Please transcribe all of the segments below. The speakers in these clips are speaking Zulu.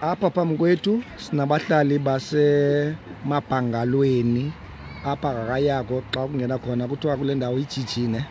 Apha phambi kwethu sinabahlali basemabhangalweni apha kakayako xa ungena khona kuthiwa kule ndawo iJijine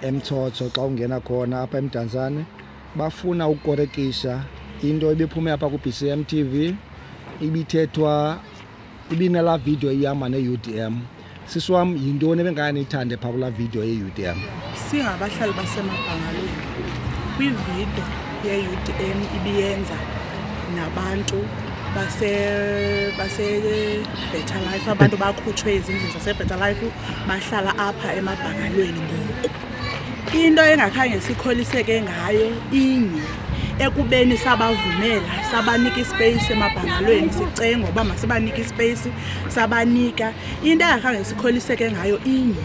eMthotho xa ungena khona apha eMdantsane bafuna ukukorekisha into ebiphume apha ku-BCM TV ibithethwa ibinala video ihamba ne-UDM. Sisi wam yintoni ebengayanithande phaa kulaa video ye-UDM? Singabahlali basemabhangalweni kwividiyo ye-UDM ibiyenza nabantu base-Better Life, abantu bakhutshwe izindlu zase-Better Life bahlala apha emabhangalweni ngoku. Into engakhange sikholiseke ngayo inye ekubeni sabavumela sabanika ispace emabhangalweni sicenga uba masibanike ispace sabanika. Into engakhange sikholiseke ngayo inye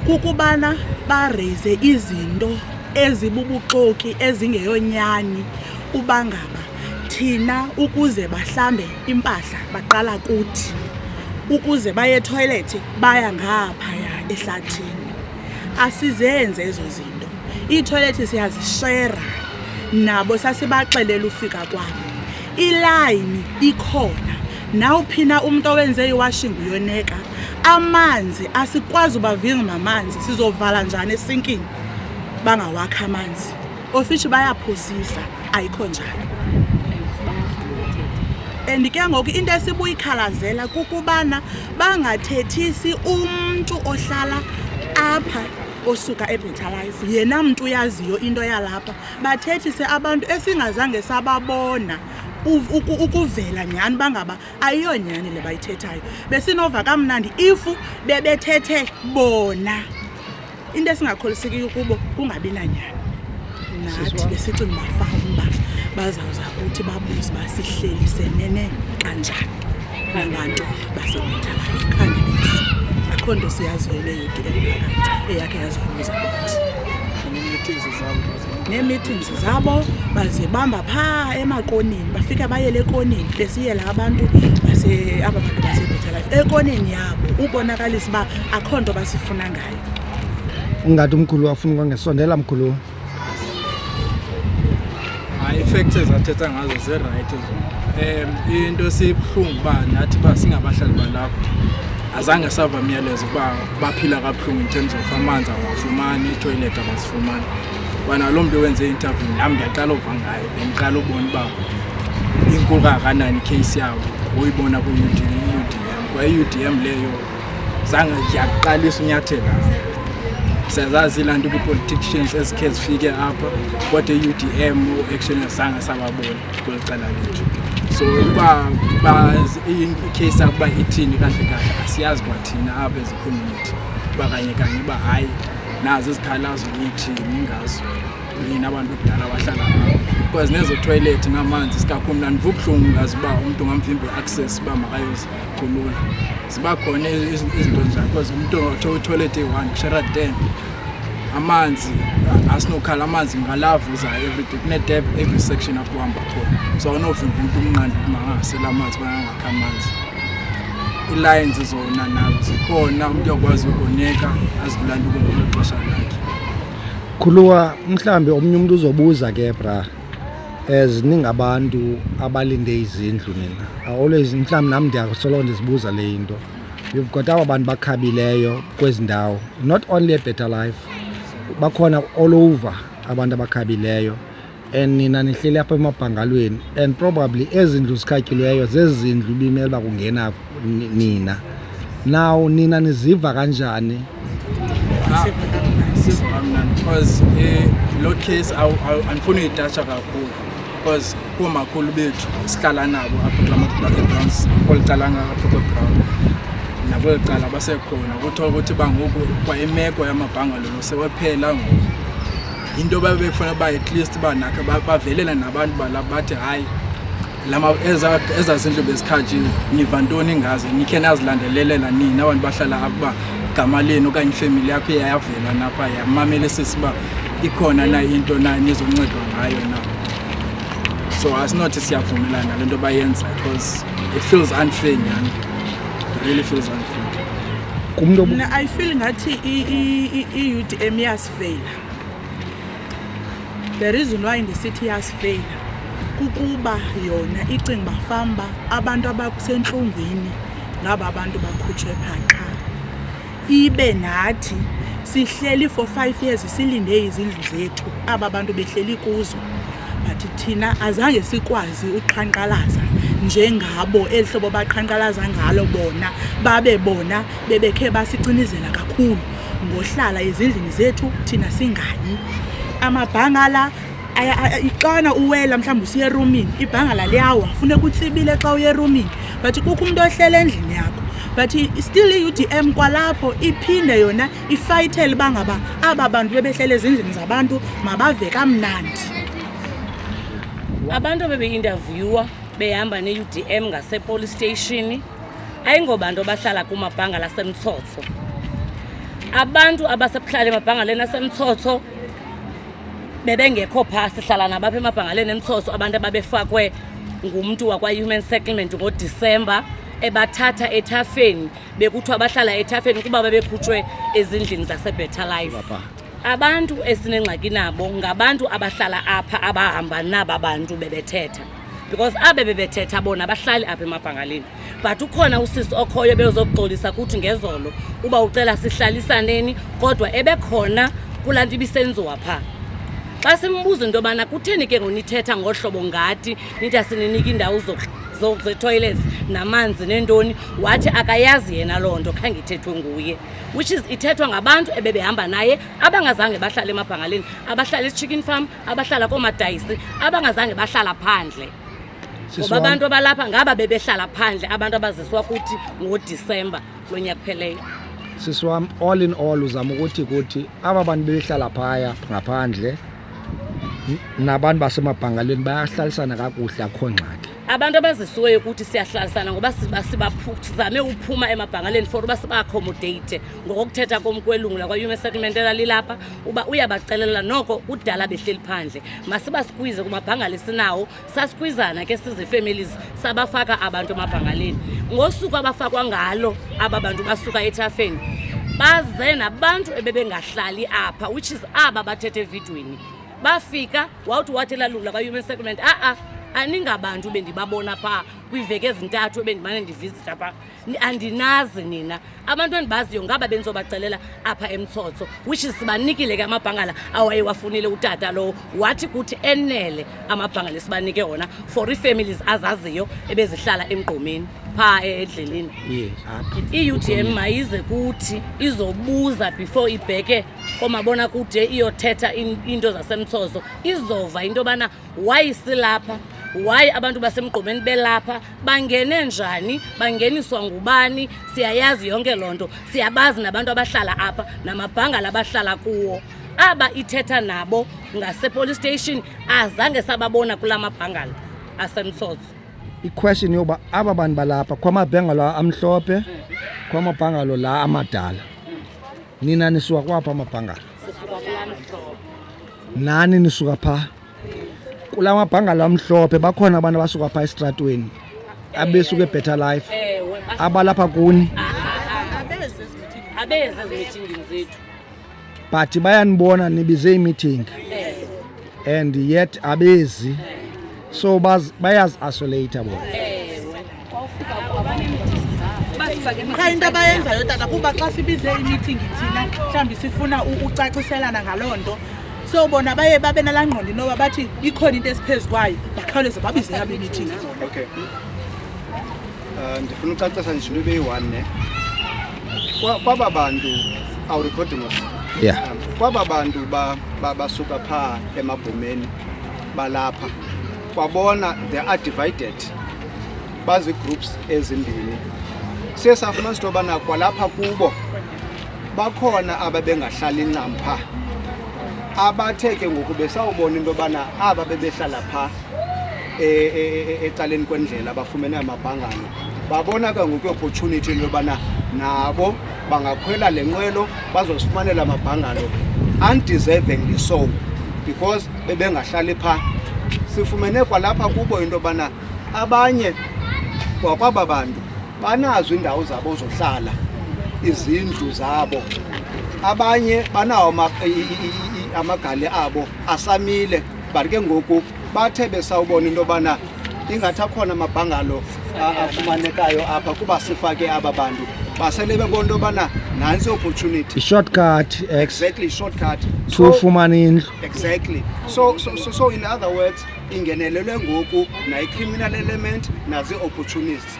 kukubana bareze izinto ezibubuxoki ezingeyonyani uba ngaba thina ukuze bahlambe impahla baqala kuthi, ukuze baye etoilet baya ngaphaya ehlathini. Asizenze ezo zinto. Iitoilet siyazishera nabo sasibaxelela ufika kwabo. Ilayini ikhona nawuphina umuntu owenze iwashing uyoneka. Amanzi asikwazi ubavimba amanzi, sizovala njani esinkini bangawakha amanzi? Ofishi bayaphosisa, ayikho njalo. And ke ngoku into esibuyikhalazela kukubana bangathethisi umuntu ohlala apha osuka eBetter Life, yena muntu uyaziyo into yalapha. Bathethise abantu esingazange sababona ukuvela nyani bangaba ayiyo nyani le bayithethayo. Besinova kamnandi ifu bebethethe bona. Into esingakholiseki kubo kungabi nanyani. Nathi besicinga bafamba bazawuza ukuthi babuze basihleli senene kanjani nabantu baseBetter Life. Khange nisi akho nto siyaziyo le UDM phakathi eyakhe yazibuza nee-meetings zabo bazibamba phaa emakoneni, bafika bayele ekoneni besiyela abantu aba bantu baseBetter Life ekoneni yabo ubonakalisa uba akho nto basifuna ngayo. Ungathi umkhulu wafuna ukwangesondela mkhulu? Effects ezathetha ngazo ze-right into sibuhlungu uba nathi uba singabahlali balapho azange sava myalezo uba baphila kabuhlungu in terms of amanzi awafumani, itoilet abazifumani. Kwanalo mntu wenze i-interview nam ndiyaqala uva ngayo, bendiqala ubona uba inkulu kangakanani icase yabo uyibona ku-UDM. Kwa i-UDM leyo zange ndiyaqalisa unyathela. Siyazazi laa nto kwi-politicians ezikhe zifike apha kodwa i-UDM actually zange sababona kweli cala lethu. So uba icase akuba ithini kahle kahle asiyazi kwathina apha as a-community uba kanye uba hayi nazo izikhalazo nithi ningazo nina abantu kudala bahlala apho. Because nezo toilet namanzi sikakhulu mna ndiva ubuhlungu ngazi uba umntu ngamvimba i-access uba makayozikhulula. Ziba khona izinto njalo because umntu othe itoilet eyi-1 kuSheraton amanzi asinokhala amanzi ngalavuza everyday kune-tap every section apho uhamba khona. So awunovimba umntu umnqandi mangasela amanzi bangakha amanzi. I-lines zona nazo zikhona, umntu uyakwazi ukoneka azilanda ukulo xesha lakhe. Khuluwa mhlambe omnye umuntu uzobuza ke bra ningabantu abalinde izindlu nina. Always mhlambe nami ndiyasoloko ndizibuza le into. You've got aba bantu bakhabileyo kwezi ndawo, not only eBetter Life, bakhona all over abantu abakhabileyo, and nina nihleli apha emabhangalweni and probably ezindlu zikhatyileyo zezindlu bimele uba kungena nina. Now nina niziva kanjani? Because lo case andifuni uyitatsha kakhulu because kumakhulu bethu sihlala nabo apha kulamadolobha kwelitalanga apha kweBrown nabo cala basekhona kuthiwa ukuthi bangoku kwa imeko yamabhangalolo sewephela ngoku. Into babefuna ba at least banakho bavelela nabantu balapha bathi hayi lama ezazindlu besikhathi niva ntoni ngaze nikhe nazilandelelela nina abantu bahlala apha igama leni okanye ifamily yakho iyavela napha yamamele sisiba ikhona na into na nizoncedwa ngayo na. So asinothi siyavumelana lento bayenza because it feels unfair nyani. It really feels unfair. Mna I feel ngathi i-UDM yasifeyila. The reason why in the city yasifeyila kukuba yona icinga bafamba abantu abasentlungwini ngaba abantu bakhutshwe phaqa. Ibe nathi sihleli for 5 years silinde izindlu zethu aba bantu behleli kuzo, but thina azange sikwazi uqhankqalaza njengabo elihlobo baqhankqalaza ngalo bona, babe bona bebekhe basicinizela kakhulu ngohlala ezindlini zethu thina singayi. Amabhangala ixana uwela mhlawumbi usiye erumini, ibhangala liyawa, funeka utsibile xa uye erumini, but kukho umuntu ohlele endlini yakho. But still i-UDM kwalapho iphinde yona ifayithele bangaba aba bantu bebehlele ezindlini zabantu mabave kamnandi. Abantu bebe-interviewer behamba ne-UDM ngase-police station ayingobantu abahlala kumabhangala asemthotho. Abantu abasebuhlala emabhangaleni asemthotho bebengekho phasi, sihlala nabapha emabhangaleni emthotho abantu ababefakwe ngumuntu wakwa-Human Settlement ngoDisemba ebathatha ethafeni bekuthiwa abahlala ethafeni kuba bebekhutshwe ezindlini zase-Better Life. Abantu esinengxaki nabo ngabantu abahlala apha abahamba naba bantu bebethetha, because abe bebethetha bona abahlali apha emabhangaleni. But ukhona usisi okhoyo bezokuxolisa kuthi ngezolo uba ucela sihlalisaneni, kodwa ebekhona kulaa nto ibisenziwa phaa. Xa simbuza into yobana kutheni ke ngonithetha ngohlobo ngathi nithi asininika indawo ze-toilets namanzi nentoni, wathi akayazi yena loo nto khange ithethwe nguye, which is ithethwa ngabantu ebebehamba naye abangazange bahlala emabhangaleni, abahlala e-chicken farm, abahlala koomadayisi, abangazange bahlala phandle. Ngoba abantu abalapha ngaba bebehlala phandle, abantu abaziswa kuthi ngoDisemba lo nyaka pheleyo. Sisi wam, all in all uzama ukuthi aba bantu bebehlala phaya ngaphandle nabantu basemabhangaleni bayahlalisana kakuhle, akho ngxaki. Abantu abazisiweyo ukuthi siyahlalisana ngoba sizame uphuma emabhangaleni for uba siba-accommodate ngokuthetha komkwelungu lakwa-Human Settlement elalilapha uba uyabacelela noko kudala behleli phandle, masibasikwize kumabhangala sinawo, sasikwizana ke sizi-families sabafaka abantu emabhangaleni. Ngosuku abafakwa ngalo aba bantu basuka ethafeni baze nabantu ebebengahlali apha, which is aba bathethe evidweni. Bafika wawuthi wathi elalungu lakwa-Human Settlement aningabantu bendibabona phaa kwiiveki ezintathu ebendimane ndivisita phaa, andinazi nina. Abantu endibaziyo ngaba bendizobacelela apha emthotho, which is sibanikile ke amabhangala awayewafunile utata lowo, wathi kuthi enele amabhangala esibanike wona for ii-families azaziyo ebezihlala emgqomeni phaa endleleni. I-UDM mayize kuthi izobuza before ibheke komabona kude iyothetha into zasemthotho, izova into yobana wayisilapha, why abantu basemgqomeni belapha, bangene njani, bangeniswa ngubani, siyayazi yonke loo nto, siyabazi nabantu abahlala apha namabhangala abahlala kuwo. Aba ithetha nabo ngase-police station azange sababona kula mabhangala asemthotho. I-question yoba aba bantu balapha kwamabhangalo amhlophe kwamabhangalo la amadala, nina nisuka kwapha amabhangala? Sisuka kula mhlophe. Nani nisuka phaa? Kula mabhangala amhlophe bakhona abantu abasuka phaa esitratweni abesuka eBetter Life abalapha kuni? Abeze ezimithingi zethu. But bayanibona nibize imeeting and yet abezi, so bayazi-isolate bona. Qha into abayenzayo tata kuba xa sibize imeeting thina mhlawumbi sifuna ucaciselana ngaloo nto, so bona baye babe nalaa ngqondo noba bathi ikhona into esiphezu kwayo bakhawuleze babize yabo imeeting. Okay. Ndifuna ucacisa nje into beyi-1 ne. Kwaba bantu awurecording us. Yeah. Kwaba bantu basuka phaa emabhomeni balapha kwabona they are divided, bazi groups ezimbini. Siye safuna into yobana kwalapha kubo bakhona ababengahlali ncam phaa, abathe ke ngoku besawubona into yobana aba bebehlala phaa ecaleni kwendlela bafumene amabhangalo, babona ke ngoku i-opportunity into yobana nabo bangakhwela le nqwelo bazosifumanela amabhangalo undeservingly so, because bebengahlali phaa. Sifumene kwalapha kubo into yobana abanye kwakwaba bantu banazo indawo zabo zohlala, izindlu zabo, abanye banawo amagali abo asamile, but ke ngoku bathe besawubona into yobana ingathi akhona amabhangalo afumanekayo apha kuba sifake aba bantu basele bebona into yobana nantsi opportunity i-shortcut exactly shortcut sufumana indlu. exactly so in other words ingenelelwe ngoku nayi-criminal element nazi-opportunists.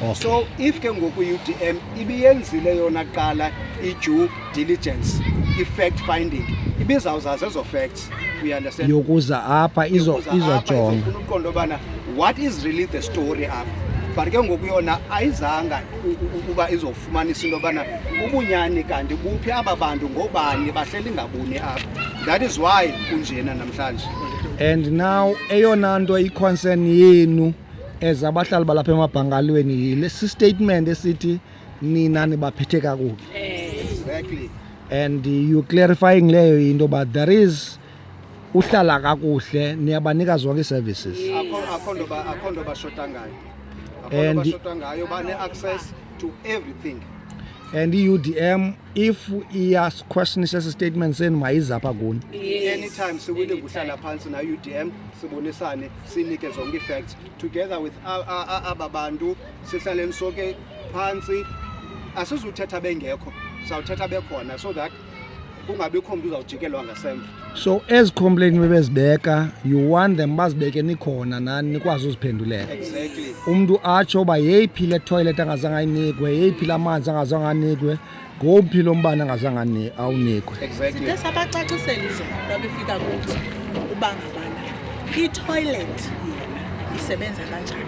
Okay. So if ke ngoku UDM ibiyenzile yona kuqala i-due diligence i-fact finding ibizawuzazi ezo facts, we understand yokuza apha izojonga izofuna ukuqonda obana what is really the story apha, but ke ngoku yona ayizanga ukuba izofumanisa into yobana ubunyani kanti buphi aba bantu ngobani bahleli ngabuni apha. That is why kunjena namhlanje. and now eyona nto i-concern yenu as abahlali balapha emabhangalweni yile statement esithi nina nibaphethe kakubi. Exactly. And you clarifying leyo into, but there is uhlala kakuhle niyabanika zonke services. Akho nto bashota ngayo. And Bashota ngayo bane-access to everything. and i-UDM if iyasiquestionisa esi statement senu mayizapha kuni. Anytime siwile kuhlala phansi na UDM sibonisane sinike zonke i-facts together with aba bantu sihlaleni sonke phansi, asizuthetha bengekho sawuthetha bekhona so that kungabikho mntu uzawujikelwa ngasemva. So ezi complaint bebezibeka you want them bazibeke nikhona nani nikwazi uziphendulela. Exactly. Umntu atsho uba yeyiphi le toilet angazange ayinikwe, yeyiphi la manzi angazange anikwe, ngowuphi lo mbane angazange awunikwe. Exactly. Sithe sabacacisela izolo xa befika kuthi uba ngabana i-toilet yona isebenza kanjani.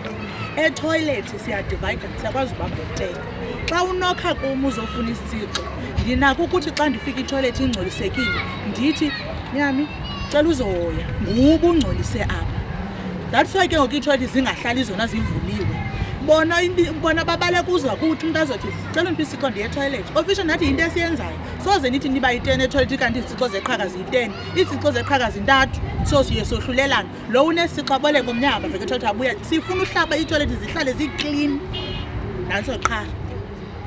E-toilet siyadivayida, siyakwazi uba ngocela. Xa unokha kum uzofuna isitsixo ndinako ukuthi xa ndifika itoilet ingcolisekile ndithi nyami cela uzohoya nguba ungcolise apha. That's why ke ngoku itoilet zingahlali zona zivuliwe. Bona babale kuza kuthi umuntu azothi cela undiphe isixo ndiye etoilet. Official nathi yinto esiyenzayo. Soze nithi niba yi-10 etoilet kanti izixo zeqhakazi yi-10, izixo zeqhakazi 3. So siye sohlulelana. Lo unesixo aboleke omnyama baveke etoilet abuya. Sifuna uhlaba itoilet zihlale zi-clean. Nanso qha.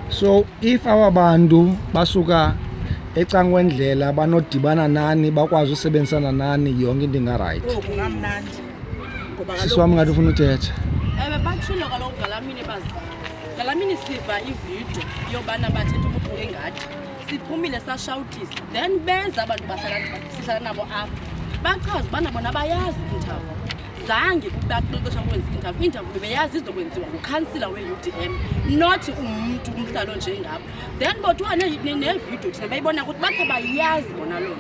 So if aba bantu basuka ecankwendlela banodibana nani bakwazi usebenzisana nani yonke into inga-right. Kungamnandi. Ngoba Sisi wami ngathi ufuna uthetha. Bakutshilo kaloku Galamini Galamini siva ividiyo yobana bathetha ubuxoki ngathi siphumile sashawutisa then benza abantu sihlala nabo apha bachaza ubana bona bayazi interview zange bakuqeqesha kwenza interview bebeyazi izokwenziwa ngukhansila we-UDM not umuntu umhlalo njengabo then bothiwa nevidiyo thina bayibona ukuthi bakhe bayazi bona loo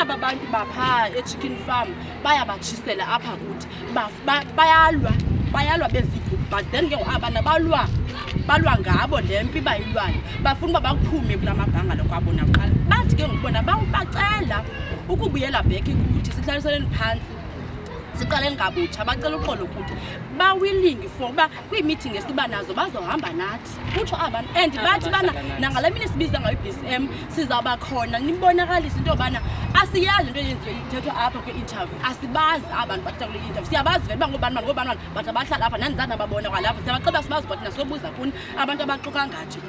aba bantu baphaa e-chicken farm bayabatshisela apha kuthi bayalwa bezigroup but then ke abana balwa ngabo lempi bayilwayo bafuna uba bakuphume kula mabhangalo kwabona kuqala bathi ke ngibona bacela ukubuyela back ukuthi sihlaliseleni phansi siqale ngabutsha bacela uxolo ukuthi willing for uba kwi-meeting esiba nazo bazohamba nathi kutsho abantu and bathi bana nangale mini sibiza ngayo i-BSM sizawuba khona nibonakalisa into yobana asiyazi into eyenziwe ithethwa apha kwi-interview asibazi abantu bathetha kule interview siyabazi vele uba ngobani but abahlala apha nandizana babona kwalapha siyabacela sibazi but nasobuza kuni abantu abaxoka ngathi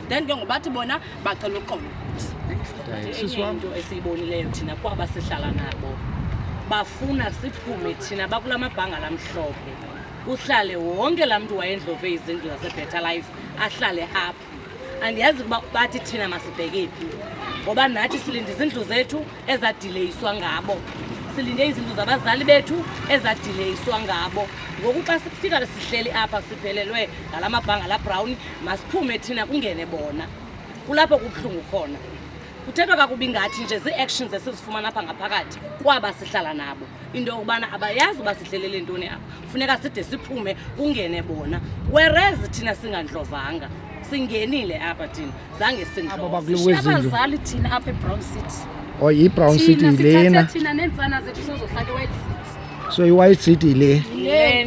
then ke ngobathi bona bacela uxolo ukuthi enye into esiyibonileyo thina kwaba sihlala nabo bafuna siphume thina bakula mabhangala amhlophe uhlale wonke laa mntu wayendlove izindlu zaseBetter Life ahlale apha. Andiyazi ukuba bathi thina masibheke phi ngoba nathi silinde izindlu zethu ezadileyiswa ngabo, silinde izindlu zabazali bethu ezadileyiswa ngabo. Ngoku xa sifika sihleli apha siphelelwe ngala mabhangala brown masiphume thina kungene bona, kulapho kubuhlungu khona. Kuthethwa kakubi ngathi nje zii-actions esizifumana apha ngaphakathi kwaba sihlala nabo into yokubana abayazi uba sihlelele ntoni apha, funeka side siphume kungene bona, whereas thina singandlovanga singenile apha thina zange sindlove. Abazali thina apha eBrown City yi-Brown City lena thina neentsana zethu sozohlala eWhite City. So i-White City le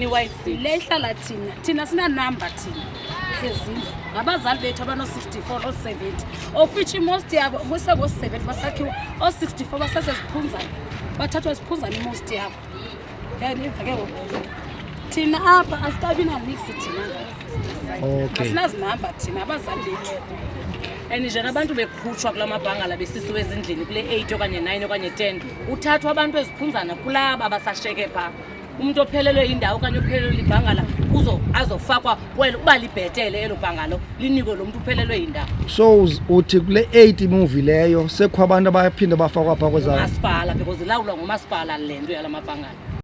White City le ihlala thina sinanumber thina sezindlu ngabazali bethu abano-64 o-70 of which most yabo kuseko-70 basakhiwa o-64 basasesiphunzana bathathwa esiphunzana imost yabo yaniva ke thina apha asikabi naniksi thina asinazinamba thina abazali bethu. And njena abantu bekhutshwa kula mabhangala besisiwe ezindlini kule 8 okanye 9 okanye 10 uthathwa abantu eziphunzana kulaba abasashiyeke phaa umuntu ophelelwe indawo okanye ophelelwe libhangala azofakwa kwelo uba libhetele elo bhangalo linikwe lo muntu uphelelwe indawo. So uthi kule 8 movie leyo sekho abantu abaphinde bafakwa pha kwezayo masipala because ilawulwa ngomasipala le nto yala mabhangala.